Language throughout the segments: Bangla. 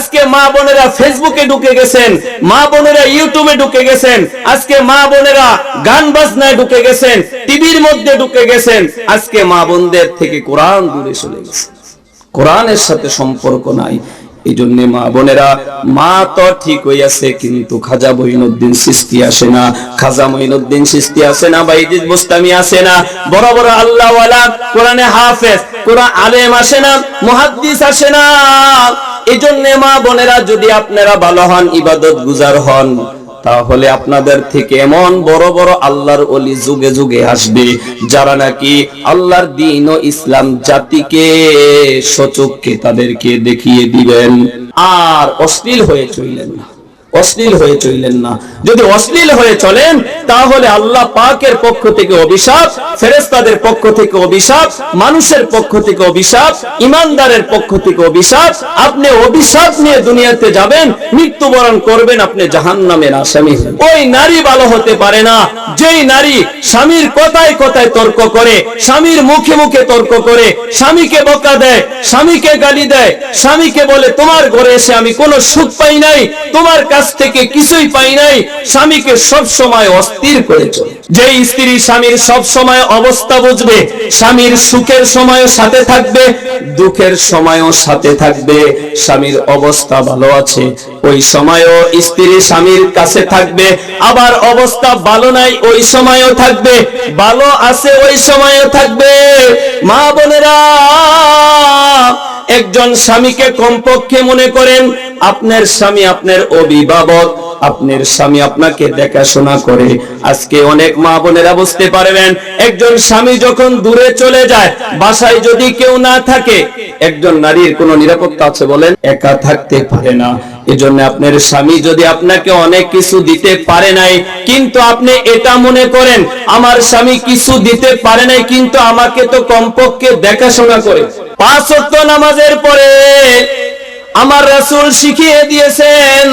আজকে মা বোনেরা ফেসবুকে ঢুকে গেছেন, মা বোনেরা ইউটিউবে ঢুকে গেছেন, আজকে মা বোনেরা গান বাজনায় ঢুকে গেছেন, টিভির মধ্যে ঢুকে গেছেন। আজকে মা বোনদের থেকে কোরআন দূরে চলে গেছে, কোরআনের সাথে সম্পর্ক নাই। এই জন্য মা বোনেরা, মা তো ঠিক হইয়াছে কিন্তু খাজা মঈনুদ্দিন চিশতি আসে না, খাজা মঈনুদ্দিন চিশতি আসে না, বাইজিদ বুস্তামি আসে না, বড় বড় আল্লাহ ওয়ালা কোরআনে হাফেজ, কোরআন আলেম আসে না, মুহাদ্দিস আসে না। এই জন্য মা বোনেরা, যদি আপনারা ভালো হন, ইবাদত গুজার হন, তাহলে আপনাদের থেকে এমন বড় বড় আল্লাহর ওলি যুগে যুগে আসবে, যারা নাকি আল্লাহর দ্বীন ও ইসলাম জাতিকে সচক্ষে তাদেরকে দেখিয়ে দিবেন। আর অশ্লীল হয়ে চললেন না, অশ্লীল হয়ে চললেন না। যদি অশ্লীল হয়ে চলেন তাহলে আল্লাহ পাকের পক্ষ থেকে অভিশাপ, ফেরেশতাদের পক্ষ থেকে অভিশাপ, মানুষের পক্ষ থেকে অভিশাপ, ইমানদারের পক্ষ থেকে অভিশাপ। আপনি অভিশাপ নিয়ে দুনিয়াতে যাবেন, মৃত্যুবরণ করবেন, আপনি জাহান্নামের আসামি। ওই নারী ভালো হতে পারে না যেই নারী স্বামীর কথায় কথায় তর্ক করে, স্বামীর মুখে মুখে তর্ক করে, স্বামীকে বকা দেয়, স্বামীকে গালি দেয়, স্বামীকে বলে তোমার ঘরে এসে আমি কোনো সুখ পাই নাই, তোমার কাছ থেকে কিছুই পাই নাই, স্বামীকে সব সময় অস্থির করে চলে। যেই স্ত্রী স্বামীর সব সময় অবস্থা বুঝবে, স্বামীর সুখের সময়ও সাথে থাকবে, দুঃখের সময়ও সাথে থাকবে, স্বামীর অবস্থা ভালো আছে ওই সময়ও স্ত্রী স্বামীর কাছে থাকবে, আবার অবস্থা ভালো নাই ওই সময়ও থাকবে, ভালো আছে ওই সময়ও থাকবে। মা বোনেরা, একজন স্বামীকে কমপক্ষে মনে করেন আপনার স্বামী আপনার অভিভাবক, আপনার স্বামী আপনাকে দেখাশোনা করে। আজকে অনেক মা বোনেরা বুঝতে পারবেন, একজন স্বামী যখন দূরে চলে যায়, বাসায় যদি কেউ না থাকে, একজন নারীর কোনো নিরাপত্তা আছে বলেন? একা থাকতে পারে না। এজন্য আপনার স্বামী যদি আপনাকে অনেক কিছু দিতে পারে নাই, কিন্তু আপনি এটা মনে করেন আমার স্বামী কিছু দিতে পারে নাই, কিন্তু আমাকে তো কমপক্ষে দেখাশোনা করে। 5 ওয়াক্ত নামাজের পরে আমার রাসূল শিখিয়ে দিয়েছেন,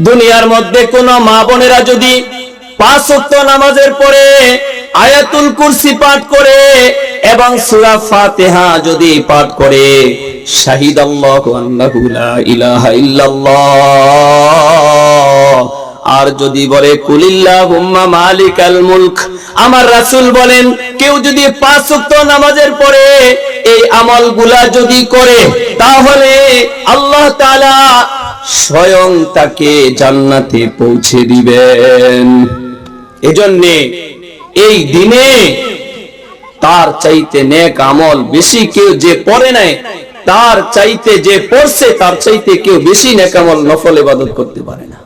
দুনিয়ার মধ্যে কোন মা বোনেরা যদি 5 ওয়াক্ত নামাজের পরে আয়াতুল কুরসি পাঠ করে এবং সূরা ফাতিহা যদি পাঠ করে, শাহিদাল্লাহু আন্নাহু লা ইলাহা ইল্লাল্লাহ, আর যদি বলে কুলিল্লাহুম্মা মালিকাল মুলক, আমার রাসূল বলেন কেউ যদি 5 ওয়াক্ত নামাজের পরে এই আমলগুলা যদি করে, তাহলে আল্লাহ তাআলা স্বয়ং তাকে জান্নাতে পৌঁছে দিবেন। এজন্য এই দিনে তার চাইতে নেক আমল বেশি কেউ যে পড়ে নাই, তার চাইতে যে পড়ছে তার চাইতে কেউ বেশি নেক আমল নফল ইবাদত করতে পারে না।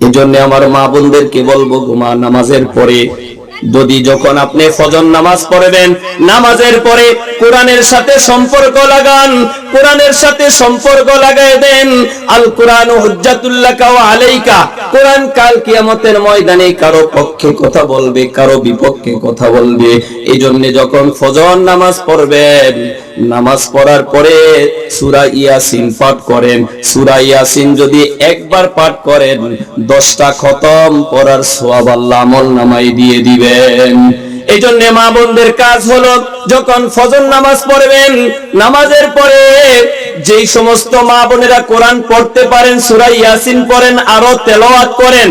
এজন্য আমার মা বোনদেরকে বলবো, গোমা নামাজের পরে যদি যখন আপনি ফজর নামাজ পড়বেন, নামাজের পরে কোরআনের সাথে সম্পর্ক লাগান, কোরআনের সাথে সম্পর্ক লাগায় দেন। আল কোরআন হুজ্জাতুল লাকা ওয়া আলাইকা, কোরআন কাল কিয়ামতের ময়দানে কারো পক্ষে কথা বলবে, কারো বিপক্ষে কথা বলবে। এইজন্য যখন ফজর নামাজ পড়বেন, নামাজ পড়ার পরে সূরা ইয়াসিন পাঠ করেন। সূরা ইয়াসিন যদি একবার পাঠ করেন, 10টা খতম পড়ার সওয়াব আল্লাহ আমলনামায় দিয়ে দিবেন। এইজন্য মা বোনদের কাজ হলো, যখন ফজর নামাজ পড়বেন, নামাজের পরে যেই সমস্ত মা বোনেরা কোরআন পড়তে পারেন, সূরা ইয়াসিন পড়েন, আরো তেলাওয়াত করেন।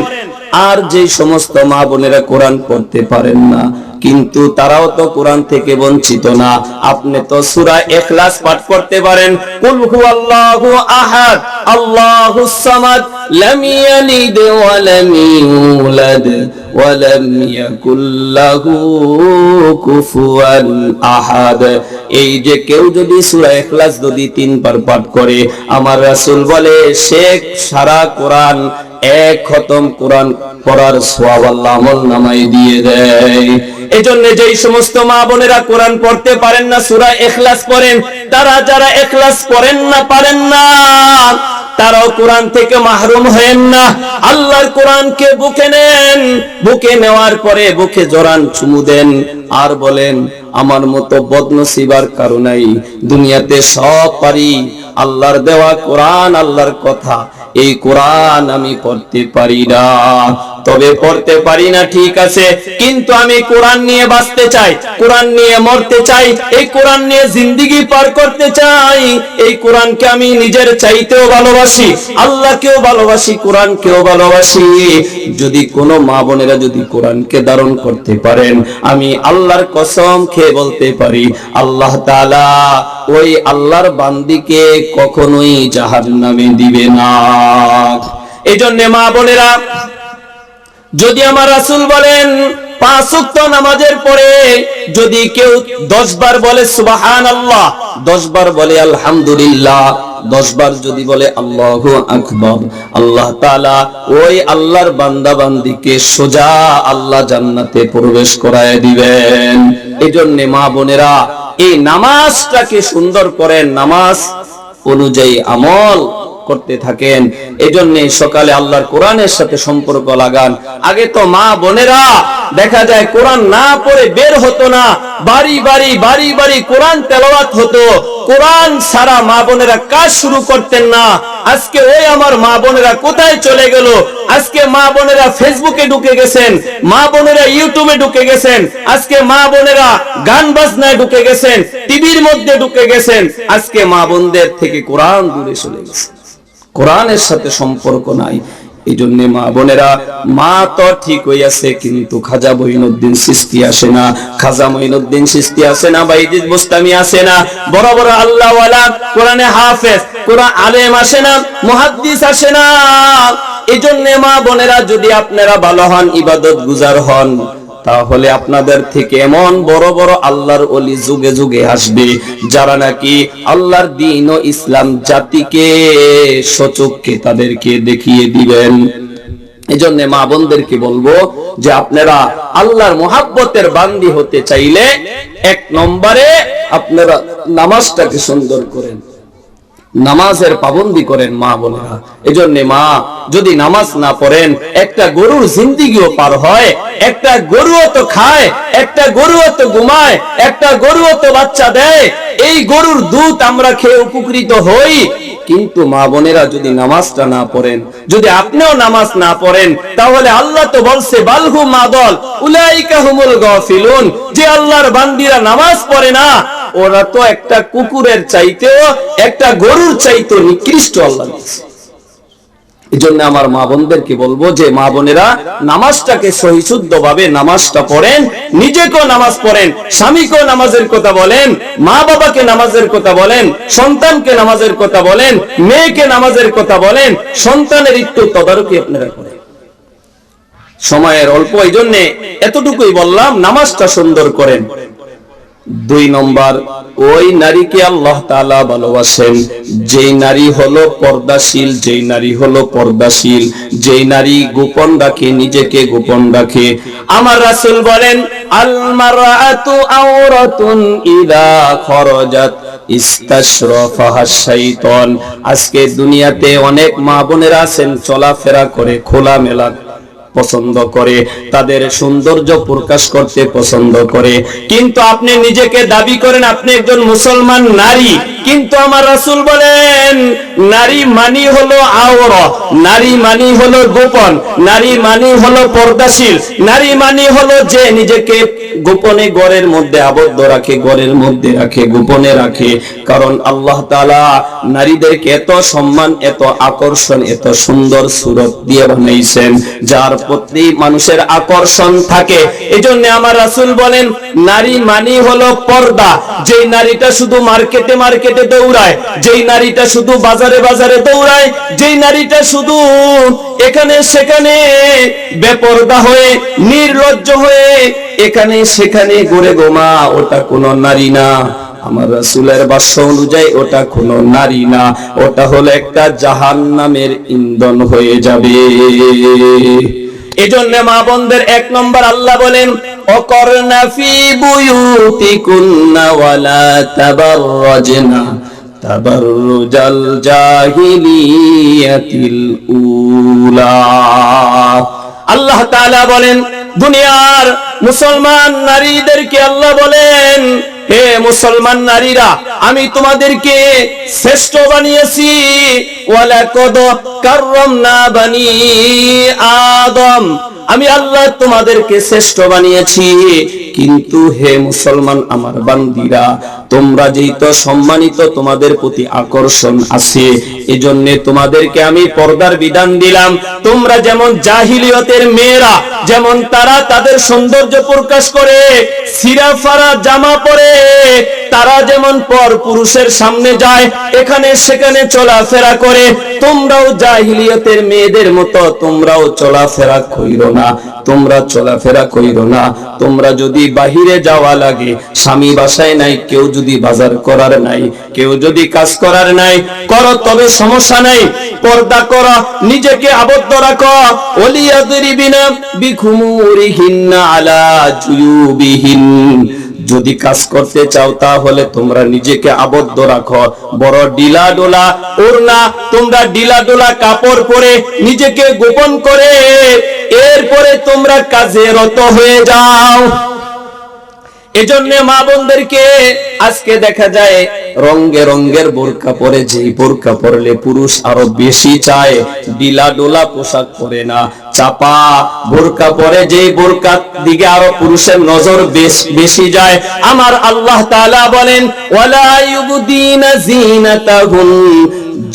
আর যেই সমস্ত মা বোনেরা কোরআন পড়তে পারেন না, কিন্তু তারাও তো কোরআন থেকে বঞ্চিত না, আপনি তো সূরা ইখলাস পাঠ করতে পারেন। কুল হুয়াল্লাহু আহাদ আল্লাহুস সামাদ লাম ইয়ালিদ ওয়া লাম ইউলাদ ওয়া লাম ইয়াকুল লাহু কুফুয়ান আহাদ। এই যে কেউ যদি সূরা ইখলাস যদি 3 বার পাঠ করে, আমার রাসূল বলে সে সারা কোরআন এক খতম কোরআন পড়ার সওয়াব আল্লাহ আমলনামায় দিয়ে দেয়। এজন্য যেই সমস্ত মা বোনেরা কোরআন পড়তে পারেন না, সূরা ইখলাস পড়েন। তারা যারা ইখলাস পড়েন না, পারেন না, তারাও কোরআন থেকে মাহরুম হয়েন না। আল্লাহর কোরআনকে বুকে নেন, বুকে নেওয়ার পরে বুকে জড়ান, চুমু দেন, আর বলেন আমার মতো বদনসিবার কারণেই দুনিয়াতে সব পারি, আল্লাহর দেওয়া কোরআন, আল্লাহর কথা, এই কোরআন আমি পড়তে পারি না। তবে পড়তে পারি না ঠিক আছে, কিন্তু আমি কোরআন নিয়ে বাঁচতে চাই, কোরআন নিয়ে মরতে চাই, এই কোরআন নিয়ে জিন্দেগি পার করতে চাই। এই কোরআনকে আমি নিজের চাইতেও ভালোবাসি, আল্লাহকেও ভালোবাসি, কোরআনকেও ভালোবাসি। যদি কোনো মা বোনেরা যদি কোরআনকে ধারণ করতে পারেন, আমি আল্লাহর কসম খেয়ে বলতে পারি, আল্লাহ তাআলা ওই আল্লাহর বান্দিকে কখনোই জাহান্নামে দিবে না। এজন্য মা বোনেরা, যদি আমার রাসূল বলেন 5 ওয়াক্ত নামাজের পরে যদি কেউ 10 বার বলে সুবহানাল্লাহ, 10 বার বলে আলহামদুলিল্লাহ, 10 বার যদি বলে আল্লাহু আকবার, আল্লাহ তাআলা ওই আল্লাহর বান্দা বান্দিকে সোজা আল্লাহ জান্নাতে প্রবেশ করায় দিবেন। এজন্য মা বোনেরা, এই নামাজটাকে সুন্দর করেন, নামাজ অনুযায়ী আমল করতে থাকেন। এজন্য সকালে আল্লাহর কোরআনের সাথে সম্পর্ক লাগান। আগে তো মা বোনেরা দেখা যায় কোরআন না পড়ে বের হতো না, বাড়ি বাড়ি কোরআন তেলাওয়াত হতো, কোরআন সারা মা বোনেরা কাজ শুরু করতেন না। আজকে ওই আমার মা বোনেরা কোথায় চলে গেল? আজকে মা বোনেরা ফেসবুকে ঢুকে গেছেন, মা বোনেরা ইউটিউবে ঢুকে গেছেন, আজকে মা বোনেরা গান বাজনায় ঢুকে গেছেন, টিভির মধ্যে ঢুকে গেছেন। আজকে মা বোনদের থেকে কোরআন দূরে চলে গেছে, কোরআনের সাথে সম্পর্ক নাই। এই জন্য মা বোনেরা, মা তো ঠিক হইয়াছে, কিন্তু খাজা মঈনুদ্দিন চিশতি আসে না, খাজা মঈনুদ্দিন চিশতি আসে না, বাইজিদ বুস্তামি আসে না, বড় বড় আল্লাহ ওয়ালা কোরআনে হাফেজ, কোরআন আলেম আসে না, মুহাদ্দিস আসে না। এই জন্য মা বোনেরা, যদি আপনারা ভালো হন, ইবাদত গুজার হন, তাহলে আপনাদের থেকে এমন বড় বড় আল্লাহর ওলি যুগে যুগে আসবে, যারা নাকি আল্লাহর দ্বীন ও ইসলাম জাতিকে সচক্ষে তাদেরকে দেখিয়ে দিবেন। এজন্য মা বোনদেরকে বলবো যে আপনারা আল্লাহর মুহাব্বতের বান্দি হতে চাইলে 1 নম্বরে আপনারা নামাজটাকে সুন্দর করেন, নামাজের পাবন্দি করেন মা বোনেরা। এজন্য মা যদি নামাজ না পড়েন, একটা গরুর জিন্দেগিও পার হয়, একটা গরুও তো খায়, একটা গরুও তো ঘুমায়, একটা গরুও তো বাচ্চা দেয়, এই গরুর দুধ আমরা খেয়ে উপকৃত হই। কিন্তু মা বোনেরা যদি নামাজটা না পড়েন, যদি আপনিও নামাজ না পড়েন, তাহলে আল্লাহ তো বলছে বালহুম আদল উলাইকা হুমুল গাফিলুন, যে আল্লাহর বান্দিরা নামাজ পড়ে না, ওরা তো একটা কুকুরের চাইতেও, একটা গরুর চাইতেও নিকৃষ্ট আল্লাহ বলছে। এজন্য আমার মা বোনদেরকে বলবো যে মা বোনেরা নামাজটাকে সহিশুদ্ধ ভাবে নামাজটা পড়েন, নিজেকেও নামাজ পড়েন, স্বামীকেও নামাজের কথা বলেন, মা বাবাকে নামাজের কথা বলেন, সন্তানকে নামাজের কথা বলেন, মেয়েকে নামাজের কথা বলেন, সন্তানের একটু তদারকি আপনারা করেন। সময়ের অল্প, এই জন্য এতটুকুই বললাম, নামাজটা সুন্দর করেন। 2 নম্বর, ওই নারীকে আল্লাহ তাআলা ভালোবাসেন যেই নারী হলো পর্দাশীল, যেই নারী হলো পর্দাশীল, যেই নারী গোপন রাখে, নিজেকে গোপন রাখে। আমার রাসূল বলেন আল মারআতু আওরাতুন ইযা খরাজাত ইস্তাশরাফাহা শাইতান। আজকে দুনিয়াতে অনেক মা বোনেরা আছেন, চলাফেরা করে খোলামেলা পছন্দ করে, তাদের সৌন্দর্য প্রকাশ করতে পছন্দ করে, কিন্তু আপনি নিজেকে দাবি করেন আপনি একজন মুসলমান নারী, কিন্তু আমার রাসূল বলেন নারী মানি হলো আওরা, নারী মানি হলো গোপন, নারী মানি হলো পর্দাশীল, নারী মানি হলো যে নিজেকে গোপনে ঘরের মধ্যে আবদ্ধ রাখে, ঘরের মধ্যে রাখে, গোপনে রাখে। কারণ আল্লাহ তাআলা নারীদেরকে এত সম্মান, এত আকর্ষণ, এত সুন্দর সুরত দিয়ে বানাইছেন, যার প্রতি মানুষের আকর্ষণ থাকে। এজন্য আমার রাসূল বলেন নারী মানি হলো পর্দা, যেই নারীটা শুধু মার্কেটে মার্কেটে দৌড়ায়, যেই নারীটা শুধু বাজারে বাজারে দৌড়ায়, যেই নারীটা শুধু এখানে সেখানে বেপরদা হয়ে, নির্লজ্জ হয়ে এখানে সেখানে ঘুরে গোমা, ওটা কোনো নারী না। আমার রাসূলের ভাষ্য অনুযায়ী ওটা কোনো নারী না, ওটা হলো একটা জাহান্নামের ইন্ধন হয়ে যাবে। এজন্য মা বোনদের 1 নম্বর আল্লাহ বলেন ওয়াকরনা ফি বুয়ুতিকুন্না ওয়ালা তাবাররাজনা তাবাররুজাল জাহিলিয়াতিল উলা। আল্লাহ তাআলা বলেন দুনিয়ার মুসলমান নারীদেরকে আল্লাহ বলেন, হে মুসলমান নারীরা, আমি তোমাদেরকে শ্রেষ্ঠ বানিয়েছি। ওয়ালাকাদ কাররামনা বানি আদম, আমি আল্লাহ তোমাদেরকে শ্রেষ্ঠ বানিয়েছি। কিন্তু হে মুসলমান আমার বান্দীরা, তোমরা যেই তো সম্মানিত, তোমাদের প্রতি আকর্ষণ আছে, এজন্য তোমাদেরকে আমি পর্দার বিধান দিলাম। তোমরা যেমন জাহিলিয়তের মেয়েরা যেমন তারা তাদের সৌন্দর্য প্রকাশ করে ছিঁড়া ফাড়া জামা পরে, তারা যেমন পর পুরুষের সামনে যায় এখানে সেখানে চলাফেরা করে, তোমরাও জাহিলিয়তের মেয়েদের মতো তোমরাও চলাফেরা কইরো না, তোমরা চলাফেরা কইরো না। তোমরা যদি বাহিরে যাওয়া লাগে, স্বামী বাসায় নাই, কেউ যদি বাজার করার নাই, কেউ যদি কাজ করার নাই, করো, তবে সমস্যা নাই, পর্দা করো, নিজেকে আবদ্ধ রাখো। ওলিয়াদরিবিনা বিখুমুরিহিন্না আলা জুয়ুবিহিন, যদি কাজ করতে চাও তাহলে তোমরা নিজেকে আবদ্ধ রাখো। বড় ডিলা ডোলা ওড়না, তোমরা ডিলা ডোলা কাপড় পরে নিজেকে গোপন করে এরপরে তোমরা কাজে রত হয়ে যাও। এজন্য মা বোনদেরকে আজকে দেখা যায় রঙে রঙের বোরকা পরে, যেই বোরকা পরলে পুরুষ আরো বেশি চায়, ডিলা ডোলা পোশাক পরে না, চাপা বোরকা পরে, যেই বোরকার দিকে আরো পুরুষের নজর বেশি যায়। আমার আল্লাহ তাআলা বলেন ওয়ালা ইউবদিনা জিনাতাহুন,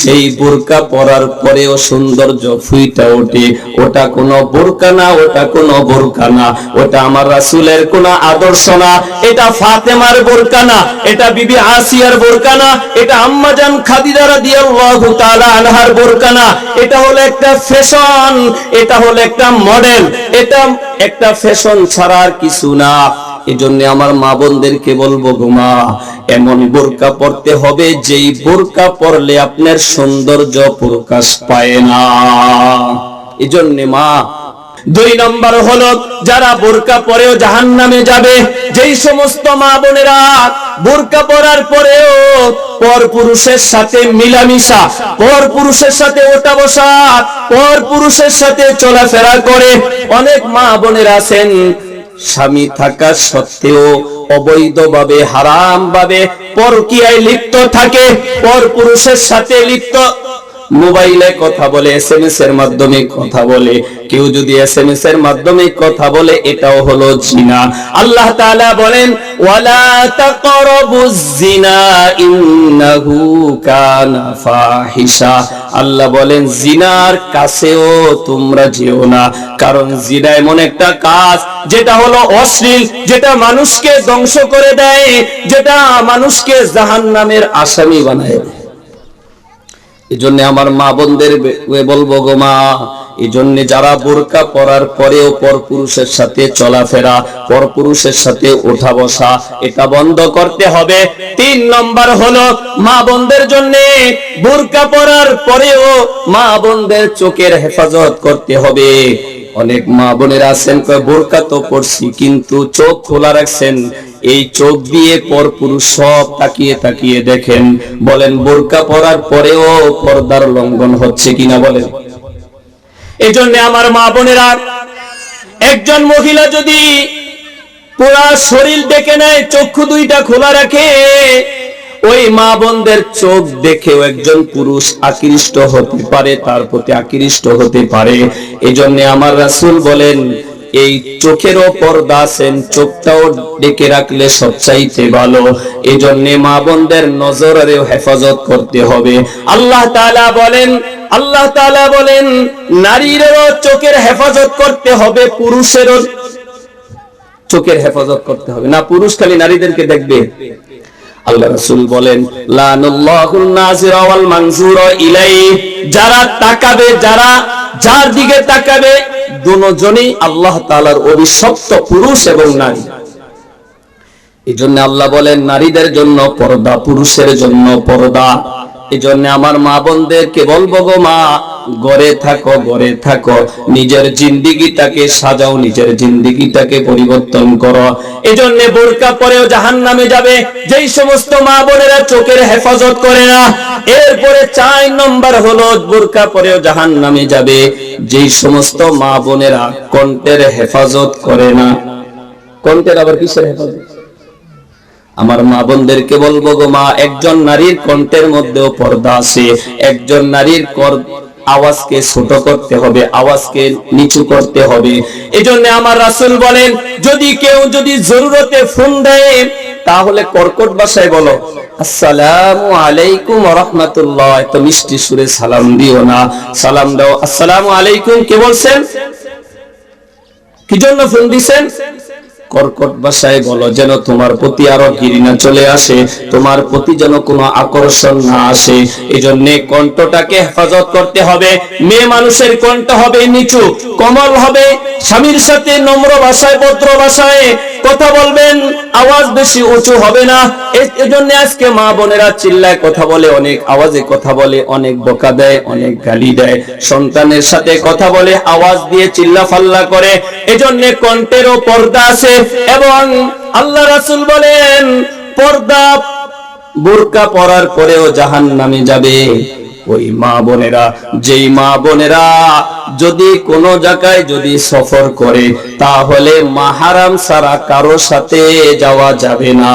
যেই বোরকা পরার পরেও সৌন্দর্য ফুইটা ওঠে, ওটা কোনো বোরকা না, ওটা কোনো বোরকা না, ওটা আমার রাসূলের কোনো আদর্শ না, এটা ফাতেমার বোরকা না, এটা বিবি আসিয়ার বোরকা না, এটা আম্মা জান খাদিজা রাদিয়াল্লাহু তাআলা আনহার বোরকা না। এটা হলো একটা ফ্যাশন, এটা হলো একটা মডেল, এটা একটা ফ্যাশন ছাড়া আর কিছু না। এজন্য আমার মা বোনদেরকে বলবো গো মা, এমন বোরকা পরতে হবে যেই বোরকা পরলে আপনার সৌন্দর্য প্রকাশ পায় না। এজন্য মা, 2 নম্বর হলো যারা বোরকা পরেও জাহান্নামে যাবে, যেই সমস্ত মা বোনেরা বোরকা পরার পরেও পর পুরুষের সাথে মিলামিশা, পর পুরুষের সাথে ওঠা বসা, পর পুরুষের সাথে চলাফেরা করে। অনেক মা বোনেরা আছেন স্বামী থাকা সত্ত্বেও অবৈধভাবে হারাম ভাবে পরকীয়ায় লিপ্ত থাকে, পর পুরুষের সাথে লিপ্ত, মোবাইলে কথা বলে, এসএমএস এর মাধ্যমে কথা বলে। কেউ যদি এসএমএস এর মাধ্যমে কথা বলে, এটাও হলো জিনা। আল্লাহ তাআলা বলেন ওয়ালা তাকরাবুজ জিনা ইন্নাহু কানা ফাহিশা, আল্লাহ বলেন জিনার কাছেও তোমরা যেও না, কারণ জিনা এমন একটা কাজ যেটা হলো অশ্লীল, যেটা মানুষকে ধ্বংস করে দেয়, যেটা মানুষকে জাহান্নামের আসামি বানায় দেয়। এজন্য আমার মা বোনদের বলবো গো মা, এজন্য যারা বোরকা পরার পরেও পরপুরুষের সাথে চলাফেরা, পরপুরুষের সাথে ওঠা বসা, এটা বন্ধ করতে হবে। 3 নম্বর হলো মা বোনদের জন্য বোরকা পরার পরেও মা বোনদের চোখের হেফাজত করতে হবে। অনেক মা বোনেরা আছেন কয় বোরকা তো পরছি কিন্তু চোখ খোলা রাখছেন, এই চোখ দিয়ে পরপুরুষ সব তাকিয়ে তাকিয়ে দেখেন। বলেন বোরকা পরার পরেও পর্দার লঙ্ঘন হচ্ছে কিনা বলেন। এজন্য আমার মা বোনেরা, একজন মহিলা যদি পুরা শরীর দেখে নেয়, চক্ষু 2টা খোলা রাখে, ওই মা বোনদের চোখ দেখেও একজন পুরুষ আকৃষ্ট হতে পারে, তার প্রতি আকৃষ্ট হতে পারে। এজন্য আমার রাসূল বলেন এই চোখেরও পর্দা আছেন, চোখটাও ডেকে রাখলে সবচাইতে ভালো। এজন্য মা বোনদের নজরেও হেফাজত করতে হবে। আল্লাহ তাআলা বলেন নারীরও চোখের হেফাজত করতে হবে, পুরুষেরও চোখের হেফাজত করতে হবে। না পুরুষ খালি নারীদেরকে দেখবে। আল্লাহ রাসূল বলেন লানাল্লাহুন নাযিরা ওয়াল মানজুরা ইলাইহি, যারা তাকাবে, যার দিকে তাকাবে, দুজনেই আল্লাহ তাআলার অভিশপ্ত, পুরুষ এবং নারী। এজন্য আল্লাহ বলেন নারীদের জন্য পর্দা, পুরুষের জন্য পর্দা। এজন্য আমার মা বোনদেরকে বলবো গো মা, ঘরে থাকো, নিজের জিন্দেগিটাকে সাজাও, নিজের জিন্দেগিটাকে পরিবর্তন করো। এজন্য বোরকা পরেও জাহান্নামে যাবে যেই সমস্ত মা বোনেরা চোখের হেফাজত করে না। এরপরে 4 নম্বর হলো বোরকা পরেও জাহান্নামে যাবে যেই সমস্ত মা বোনেরা কণ্ঠের হেফাজত করে না। কণ্ঠের আবার কিসের হেফাজত? আমার মা বোনদেরকে বলবো গো মা, একজন নারীর কণ্ঠের মধ্যেও পর্দা আছে, একজন নারীর আওয়াজকে ছোট করতে হবে, আওয়াজকে নিচু করতে হবে। এজন্য আমার রাসূল বলেন, যদি কেউ যদি জরুরতে ফোন দেয় তাহলে কর্কট ভাষায় বলো, আসসালামু আলাইকুম ওয়া রাহমাতুল্লাহ। এত মিষ্টি সুরে সালাম দিও না, সালাম দাও আসসালামু আলাইকুম। কে বলছেন? কি জন্য ফোন দিবেন? কর্কট ভাষায় বলো, যেন তোমার প্রতি আরো ঘৃণা চলে আসে, তোমার প্রতি যেন কোনো আকর্ষণ না আসে। এজন্য কণ্ঠটাকে হেফাজত করতে হবে। মেয়ে মানুষের কণ্ঠ হবে নিচু, কোমল হবে। স্বামীর সাথে নম্র ভাষায়, ভদ্র ভাষায় কথা বলবেন, আওয়াজ বেশি উঁচু হবে না। এজন্য আজকে মা বোনেরা চিল্লায় কথা বলে, অনেক আওয়াজে কথা বলে, অনেক বকা দেয়, অনেক গালি দেয়। সন্তানের সাথে কথা বলে আওয়াজ দিয়ে চিল্লা ফাল্লা করে। এজন্য কণ্ঠেরও পর্দা আছে। এবং আল্লাহ রাসূল বলেন, পর্দা বোরকা পরার পরেও জাহান্নামে যাবে ওই মা বোনেরা, যেই মা বোনেরা যদি কোন জায়গায় যদি সফর করে তাহলে মাহরাম ছাড়া কারো সাথে যাওয়া যাবে না।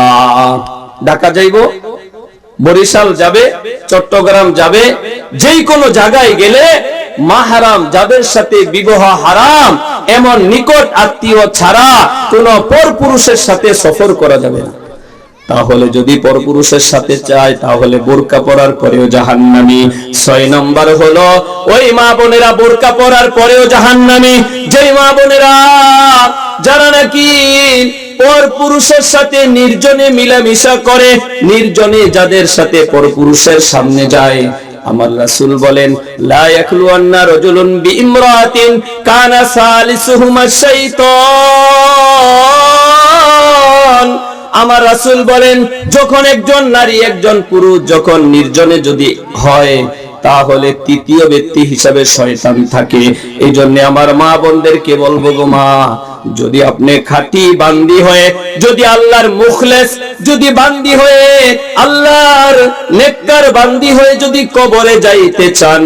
ঢাকা যাইবো, বরিশাল যাবে, চট্টগ্রাম যাবে, যেই কোনো জায়গায় গেলে মাহরাম যাদের সাথে বিবাহ হারাম এমন নিকট আত্মীয় ছাড়া কোন পরপুরুষের সাথে সফর করা যাবে না। তাহলে যদি পরপুরুষের সাথে চায় তাহলে বোরকা পরার পরেও জাহান্নামী। 6 নম্বর হলো ওই মা বোনেরা বোরকা পরার পরেও জাহান্নামী, যেই মা বোনেরা যারা নাকি পরপুরুষের সাথে নির্জনে মিলামিশা করে, নির্জনে যাদের সাথে পরপুরুষের সামনে যায়। আমার রাসূল বলেন, লা ইয়াখলু আন্না রাজুলুন বিইমরাতিন কানা সালিসুহুমা শাইতান। আমার রাসূল বলেন, যখন একজন নারী একজন পুরুষ যখন নির্জনে যদি হয় তাহলে তৃতীয় ব্যক্তি হিসাবে শয়তান থাকে। এই জন্য আমার মা বোনদেরকে বলবো, গো মা, যদি আপনি খাঁটি বান্দি হয়ে, যদি আল্লাহর মুখলেস, যদি বান্দি হয়ে, আল্লাহর নেককার বান্দি হয়ে যদি কবরে যাইতে চান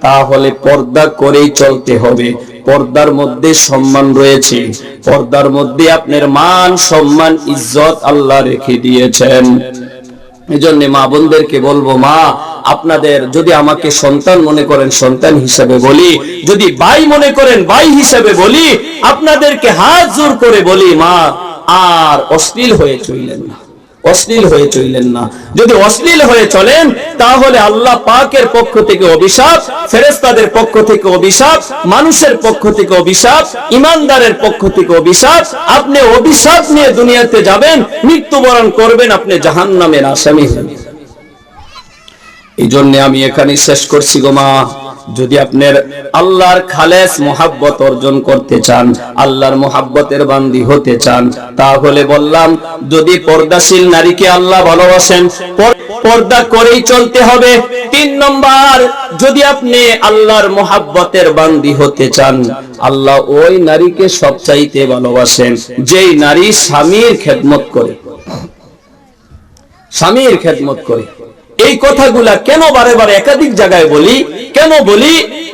তাহলে পর্দা করেই চলতে হবে। পর্দার মধ্যে সম্মান রয়েছে, পর্দার মধ্যে আপনার মান সম্মান ইজ্জত আল্লাহ রেখে দিয়েছেন। এজন্য মা বোনদেরকে বলবো, মা আপনাদের যদি আমাকে সন্তান মনে করেন সন্তান হিসেবে বলি, যদি ভাই মনে করেন ভাই হিসেবে বলি, আপনাদেরকে হাত জোর করে বলি, মা আর অশ্লীল হয়ে চললেন না, অশ্লীল হয়ে চললেন না। যদি অশ্লীল হয়ে চলেন তাহলে আল্লাহ পাকের পক্ষ থেকে অভিশাপ, ফেরেশতাদের পক্ষ থেকে অভিশাপ, মানুষের পক্ষ থেকে অভিশাপ, ইমানদারের পক্ষ থেকে অভিশাপ। আপনি অভিশাপ নিয়ে দুনিয়াতে যাবেন, মৃত্যুবরণ করবেন, আপনি জাহান্নামের আসামি হবেন। এই জন্য আমি এখানে শেষ করছি গো মা, যদি আপনার আল্লাহর খালেস মোহাব্বত অর্জন করতে চান, আল্লাহর মোহাব্বতের বান্দি হতে চান, তাহলে বললাম যদি পর্দাশীল নারীকে আল্লাহ ভালোবাসেন পর্দা করেই চলতে হবে। 3 নম্বর, যদি আপনি আল্লাহর মোহাব্বতের বান্দি হতে চান, আল্লাহ ওই নারীকে সবচাইতে ভালোবাসেন যেই নারী স্বামীর খেদমত করে, স্বামীর খেদমত করে। এই কথাগুলা কেন বারে বারে একাধিক জায়গায় বলি, কেন বলি?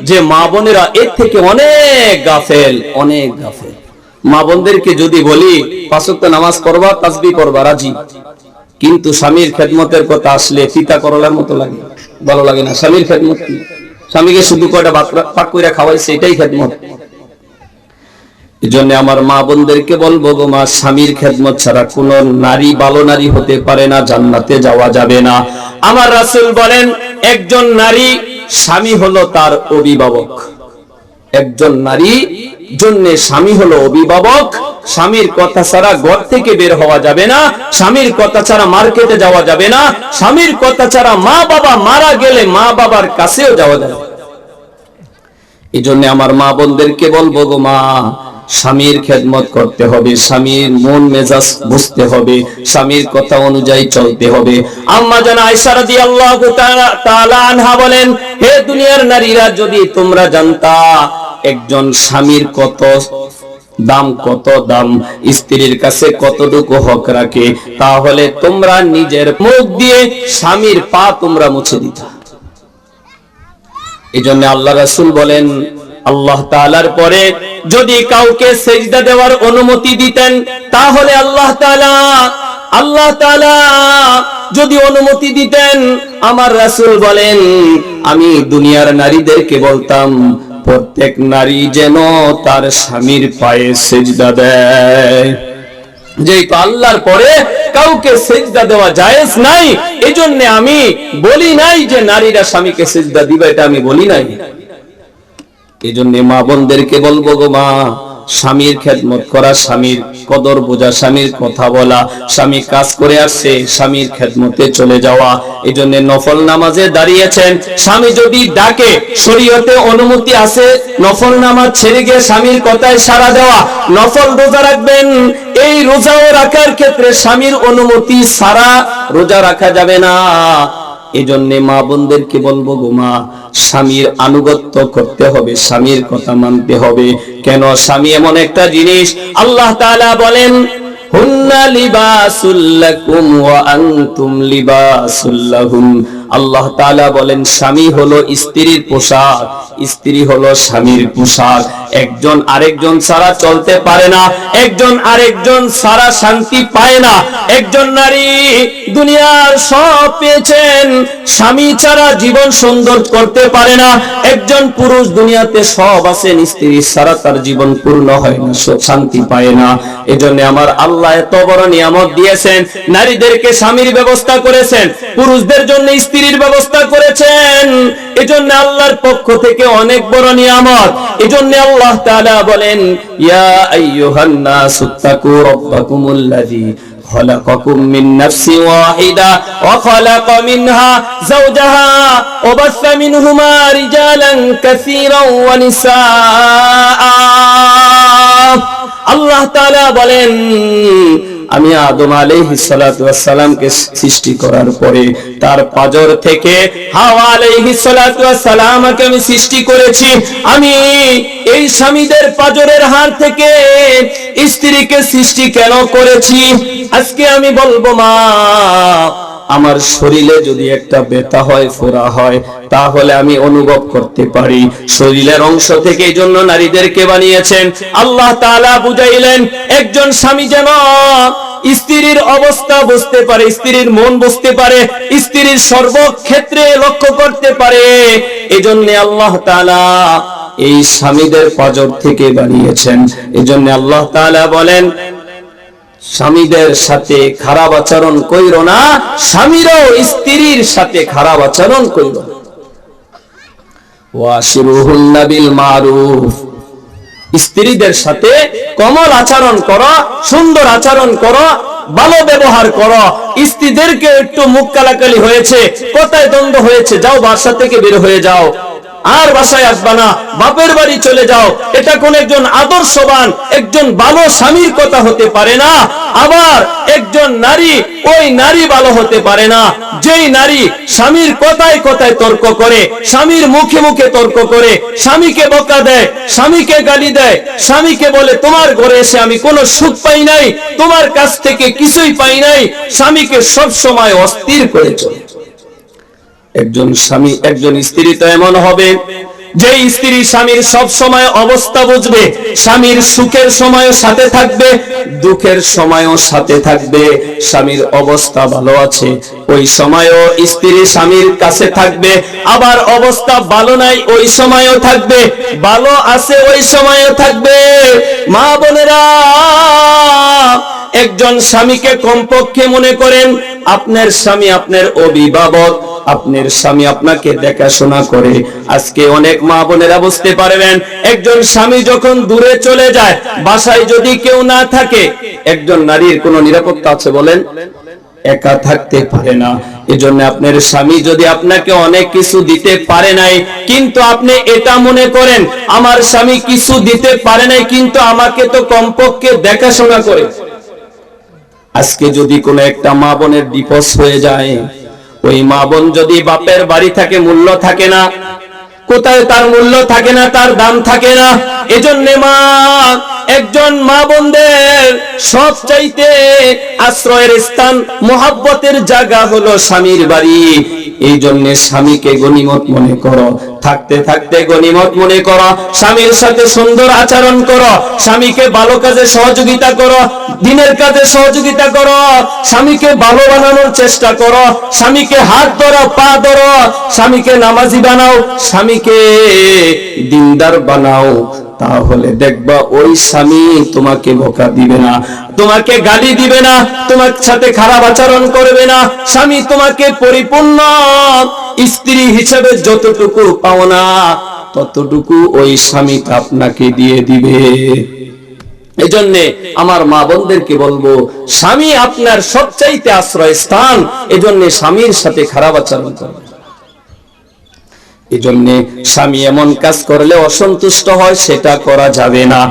যে মা বোনেরা এর থেকে অনেক গাফেল, অনেক গাফেল। মা বোনদেরকে যদি বলি 5 ওয়াক্ত নামাজ পড়বা, তাসবিহ করবা, রাজি, কিন্তু স্বামীর খেদমতের কথা আসলে পিতা করলার মতো লাগে, ভালো লাগে না। স্বামীর খেদমত কি? স্বামীকে শুধু কয়টা ভাত পাক করে খাওয়াইছে, এটাই খেদমত? এজন্য আমার মা বোনদেরকে বলবো, গো মা, স্বামীর খেদমত ছাড়া কোন নারী ভালো নারী হতে পারে না, জান্নাতে যাওয়া যাবে না। আমার রাসূল বলেন, একজন নারী স্বামী হলো তার অভিভাবক। একজন নারী জন্য স্বামী হলো অভিভাবক। স্বামীর কথা ছাড়া ঘর থেকে বের হওয়া যাবে না, স্বামীর কথা ছাড়া মার্কেটে যাওয়া যাবে না, স্বামীর কথা ছাড়া মা বাবা মারা গেলে মা বাবার কাছেও যাওয়া যাবে না। এই জন্য আমার মা বোনদেরকে বলবো, গো মা, স্বামীর খেদমত করতে হবে, স্বামীর মন মেজাজ বুঝতে হবে, স্বামীর কথা অনুযায়ী চলতে হবে। আম্মা জান আয়েশা রাদিয়াল্লাহু তাআলা আনহা বলেন, হে দুনিয়ার নারীরা, যদি তোমরা জানতা একজন স্বামীর কত দাম, কত দাম, স্ত্রীর কাছে কতটুকু হক রাখে, তাহলে তোমরা নিজের মুখ দিয়ে স্বামীর পা তোমরা মুছে দিতা। এজন্য আল্লাহ রাসূল বলেন, আল্লাহ তাআলার পরে যদি কাউকে সেজদা দেওয়ার অনুমতি দিতেন তাহলে আল্লাহ তাআলা যদি অনুমতি দিতেন, আমার রাসূল বলেন আমি দুনিয়ার নারীদেরকে বলতাম প্রত্যেক নারী যেন তার স্বামীর পায়ে সিজদা দেয়। যেহেতু আল্লাহর পরে কাউকে সিজদা দেওয়া জায়েজ নাই, এজন্য আমি বলি নাই যে নারীরা স্বামীকে সিজদা দিবে, এটা আমি বলি নাই। এজন্য মা বোনদেরকে বলবো গো মা, স্বামীর খেদমত করা, স্বামীর কদর বোঝা, স্বামীর কথা বলা, স্বামী কাজ করে আসছে স্বামীর খেদমতে চলে যাওয়া। এজন্য নফল নামাজে দাঁড়িয়েছেন, স্বামী যদি ডাকে, শরীয়তে অনুমতি আছে নফল নামাজ ছেড়ে গিয়ে স্বামীর কথায় সাড়া দেওয়া। নফল রোজা রাখবেন, এই রোজাও রাখার ক্ষেত্রে স্বামীর অনুমতি ছাড়া রোজা রাখা যাবে না। এজন্য মা বোনদেরকে বলবো গো মা, স্বামীর আনুগত্য করতে হবে, স্বামীর কথা মানতে হবে। কেন? স্বামী এমন একটা জিনিস, আল্লাহ তাআলা বলেন হুন্না লিবাসুল লাকুম ওয়া আনতুম লিবাসুল লাহুম। আল্লাহ তাআলা বলেন স্বামী হলো স্ত্রীর পোশাক, স্ত্রী হলো স্বামীর পোশাক। একজন আরেকজন ছাড়া চলতে পারে না, একজন আরেকজন ছাড়া শান্তি পায় না। একজন নারী দুনিয়ার সব পেয়েছেন, স্বামী ছাড়া জীবন সুন্দর করতে পারে না। একজন পুরুষ দুনিয়াতে সব আছেন, স্ত্রী ছাড়া তার জীবন পূর্ণ হয় না, শান্তি পায় না। এজন্য আমার আল্লাহ এত বড় নিয়ামত দিয়েছেন, নারীদেরকে স্বামীর ব্যবস্থা করেছেন, পুরুষদের জন্য স্ত্রীর ব্যবস্থা করেছেন। এজন্য আল্লাহর পক্ষ থেকে অনেক বড় নিয়ামত। এজন্য আল্লাহ তাআলা বলেন ইয়া আইয়ুহান নাসুত্তাকু রাব্বাকুমুল্লাযী خلقكم من نفس واحدة وخلق منها زوجها وبث منهما رجالا كثيرا ونساء। আল্লাহ তাআলা বলেন আমি আদম আলাইহিস সালাতু ওয়াস সালামকে সৃষ্টি করার পরে তার পাঁজর থেকে হাওয়া আলাইহিস সালাতু ওয়াস সালামকে আমি সৃষ্টি করেছি। আমি এই স্বামীদের পাঁজরের হাড় থেকে স্ত্রীকে সৃষ্টি কেন করেছি? আজকে আমি বলবো মা, আমার শরীরে যদি একটা ব্যথা হয়, ফোড়া হয়, তাহলে আমি অনুভব করতে পারি শরীরের অংশ থেকে। এই জন্য নারীদেরকে বানিয়েছেন। আল্লাহ তাআলা বুঝাইলেন একজন স্বামী যেন স্ত্রীর অবস্থা বুঝতে পারে, স্ত্রীর মন বুঝতে পারে, স্ত্রীর সর্বক্ষেত্রে লক্ষ্য করতে পারে। এজন্য আল্লাহ তাআলা এই স্বামীদের পাঁজর থেকে বানিয়েছেন। এজন্য আল্লাহ তাআলা বলেন স্বামীদের সাথে খারাপ আচরণ কইরো না, স্বামীরাও স্ত্রীর সাথে খারাপ আচরণ কইরো। ওয়াশিরুহুন্না বিল মারুফ, স্ত্রীদের সাথে কোমল আচরণ করো, সুন্দর আচরণ করো, ভালো ব্যবহার করো। স্ত্রীদেরকে একটু মুখ কালাকালি হয়েছে, কথায় দ্বন্দ্ব হয়েছে, যাও বাসা থেকে বের হয়ে যাও, আর বাসায় আসবা না, বাপের বাড়ি চলে যাও। এটা কোন একজন আদর্শবান, একজন ভালো স্বামীর কথা হতে পারে না। আবার একজন নারী, ওই নারী ভালো হতে পারে না যেই নারী স্বামীর কথায় কথায় তর্ক করে, স্বামীর মুখে মুখে তর্ক করে, স্বামীকে বকা দেয়, স্বামীকে গালি দেয়, স্বামীকে বলে তোমার ঘরে এসে আমি কোনো সুখ পাই নাই, তোমার কাছ থেকে কিছুই পাই নাই, স্বামীকে সব সময় অস্থির করে চলে। একজন স্বামী, একজন স্ত্রী তো এমন হবে যে স্ত্রী স্বামীর সব সময় অবস্থা বুঝবে, স্বামীর সুখের সময়ও সাথে থাকবে, দুঃখের সময়ও সাথে থাকবে। স্বামীর অবস্থা ভালো আছে ওই সময়ও স্ত্রী স্বামীর কাছে থাকবে, আবার অবস্থা ভালো নাই ওই সময়ও থাকবে, ভালো আছে ওই সময়ও থাকবে। মা বোনেরা, একজন স্বামীকে কমপক্ষে মনে করেন আপনার স্বামী আপনার অভিভাবক, আপনার স্বামী আপনাকে দেখাশোনা করে। আজকে অনেক মা বোনেরা বুঝতে পারবেন, একজন স্বামী যখন দূরে চলে যায়, বাসায় যদি কেউ না থাকে, একজন নারীর কোনো নিরাপত্তা আছে বলেন? একা থাকতে পারে না। এজন্য আপনার স্বামী যদি আপনাকে অনেক কিছু দিতে পারে নাই, কিন্তু আপনি এটা মনে করেন আমার স্বামী কিছু দিতে পারে নাই, কিন্তু আমাকে তো কমপক্ষে দেখাশোনা করে। আজকে যদি কোনো একটা মা বোনের ডিভোর্স হয়ে যায়, ওই মা বোন যদি বাপের বাড়ি থাকে, মূল্য থাকে না, কোথায় তার মূল্য থাকে না, তার দাম থাকে না। এজন্য মা একজন মা বোনদের সবচাইতে আশ্রয়ের স্থান, মোহাব্বতের জায়গা হলো স্বামীর বাড়ি। এই জন্য স্বামীকে গনিমত মনে করো, থাকতে থাকতে গনিমত মনে করো, স্বামীর সাথে সুন্দর আচরণ করো, স্বামীকে ভালো কাজে সহযোগিতা করো, দিনের কাজে সহযোগিতা করো, স্বামীকে ভালো বানানোর চেষ্টা করো, স্বামীকে হাত ধরো, পা ধরো, স্বামীকে নামাজি বানাও, স্বামীকে দিনদার বানাও। তাহলে দেখবা ওই স্বামী তোমাকে বকা দিবে না, তোমাকে গালি দিবে না, তোমার সাথে খারাপ আচরণ করবে না। স্বামী তোমাকে পরিপূর্ণ স্ত্রী হিসেবে যতটুকু পাও না ততটুকু ওই স্বামী আপনাকে দিয়ে দিবে। এজন্য আমার মা বোনদেরকে বলবো, স্বামী আপনার সবচাইতে আশ্রয় স্থান, এজন্য স্বামীর সাথে খারাপ আচরণ করবে। এজন্য স্বামী এমন কাজ করলে অসন্তুষ্ট হয় সেটা করা যাবে না।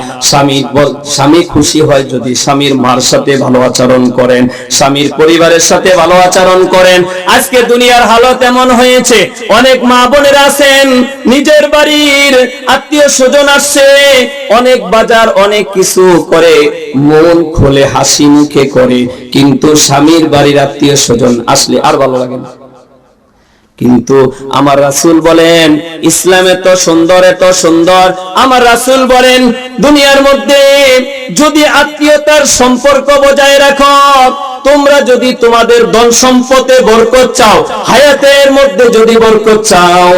স্বামী খুশি হয় যদি স্বামীর মার সাথে ভালো আচরণ করেন, স্বামীর পরিবারের সাথে ভালো আচরণ করেন। আজকে দুনিয়ার হালত এমন হয়েছে, অনেক মা বোনেরা আছেন নিজের বাড়ির আত্মীয় স্বজন আসছে, অনেক বাজার অনেক কিছু করে, মন খুলে হাসি মুখে করে, কিন্তু স্বামীর বাড়ির আত্মীয় স্বজন আসলে আর ভালো লাগে না। কিন্তু আমার রাসূল বলেন, ইসলাম এত সুন্দর, এত সুন্দর। আমার রাসূল বলেন, দুনিয়ার মধ্যে যদি আত্মীয়তার সম্পর্ক বজায় রাখো, তোমরা যদি তোমাদের ধন সম্পদে বরকত চাও, হায়াতের মধ্যে যদি বরকত চাও,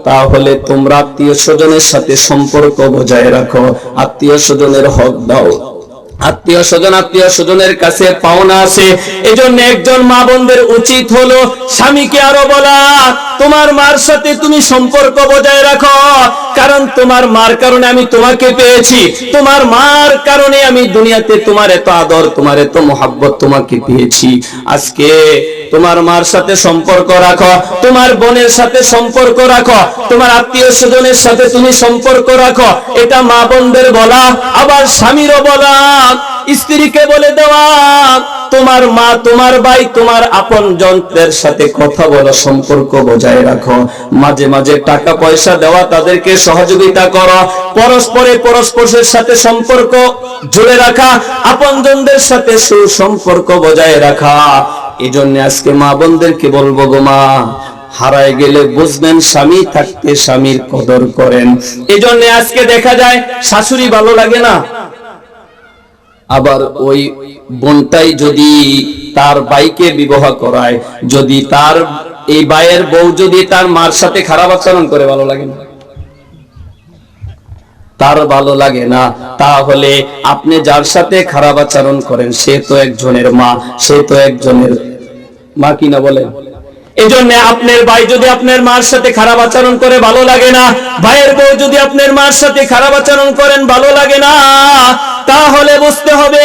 তাহলে তোমরা আত্মীয় স্বজনের সাথে সম্পর্ক বজায় রাখো, আত্মীয় স্বজনের হক দাও। আত্মীয় স্বজনের কাছে পাওনা আছে। এজন্য একজন মা বোনদের উচিত হলো স্বামীকে আরো বলা, তোমার মার সাথে তুমি সম্পর্ক বজায় রাখো, কারণ তোমার মার কারণে আমি তোমাকে পেয়েছি, তোমার মার কারণে আমি দুনিয়াতে তোমার এত আদর, তোমার এত মোহাব্বত তোমাকে পেয়েছি। আজকে তোমার মার সাথে সম্পর্ক রাখো, তোমার বোনের সাথে সম্পর্ক রাখো, তোমার আত্মীয় স্বজনের সাথে তুমি সম্পর্ক রাখো। এটা মা বোনদের বলা, আবার স্বামীরও বলা, স্ত্রীকে বলে দেওয়া, তোমার মা, তোমার ভাই, তোমার আপনজনদের সাথে কথা বলা, সম্পর্ক বজায় রাখো। মাঝে মাঝে টাকা পয়সা দেওয়া, তাদেরকে সহযোগিতা করো, পরস্পরের সাথে সম্পর্ক জুড়ে রাখা, আপনজনদের সাথে সুসম্পর্ক বজায় রাখা। এই জন্য আজকে মা বোনদেরকে বলবো, গো মা, হারায় গেলে বুঝবেন স্বামী থাকতে স্বামীর কদর করেন। এই জন্য আজকে দেখা যায় শাশুড়ি ভালো লাগে না, আবার ওই বোনটাই যদি তার ভাইকে বিবাহ করায়, যদি তার এই ভাইয়ের বউ যদি তার মার সাথে খারাপ আচরণ করে, ভালো লাগে না, তার ভালো লাগে না। তাহলে আপনি যার সাথে খারাপ আচরণ করেন সে তো একজনের মা, সে তো একজনের মা, কিনা বলেন? এই জন্য আপনার ভাই যদি আপনার মার সাথে খারাপ আচরণ করে, ভালো লাগে না, ভাইয়ের বউ যদি আপনার মার সাথে খারাপ আচরণ করেন, ভালো লাগে না। তাহলে বুঝতে হবে,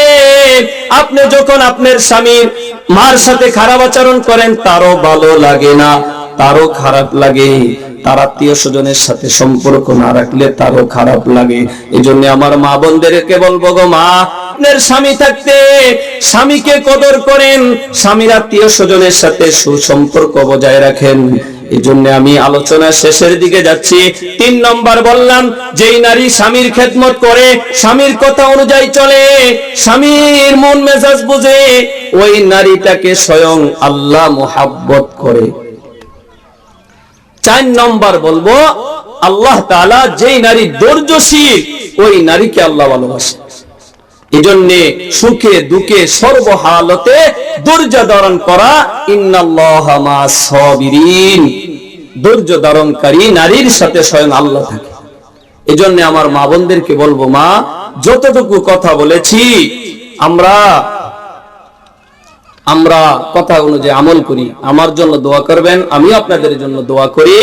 আপনি যখন আপনার স্বামীর মার সাথে খারাপ আচরণ করেন, তারও ভালো লাগে না, তারও খারাপ লাগে। তার আত্মীয় স্বজনের সাথে সম্পর্ক না রাখলে তারও খারাপ লাগে। এই জন্য আমার মা বোনদেরকে বলবো, গো মা, আপনার স্বামী থাকতে স্বামীকে কদর করেন, স্বামীর আত্মীয় স্বজনের সাথে সুসম্পর্ক বজায় রাখেন। এই জন্য আমি আলোচনার শেষের দিকে যাচ্ছি। 3 নম্বর বললাম, যেই নারী স্বামীর খেদমত করে, স্বামীর কথা অনুযায়ী চলে, স্বামীর মন মেজাজ বুঝে, ওই নারীটাকে স্বয়ং আল্লাহ মোহাব্বত করে। 4 নম্বর বলবো, আল্লাহ তাআলা যেই নারী ধৈর্যশীল, ওই নারীকে আল্লাহ ভালোবাসে। এজন্য সুখে দুঃখে সর্বহালতে ধৈর্য ধারণ করা, ইন্নাল্লাহা মা'আস সাবিরিন, ধৈর্য ধারণকারী নারীর সাথে স্বয়ং আল্লাহ থাকে। এজন্য আমার মা বোনদেরকে বলবো, মা, যতটুকু কথা বলেছি আমরা কথা অনুযায়ী আমল করি। আমার জন্য দোয়া করবেন, আমিও আপনাদের জন্য দোয়া করি।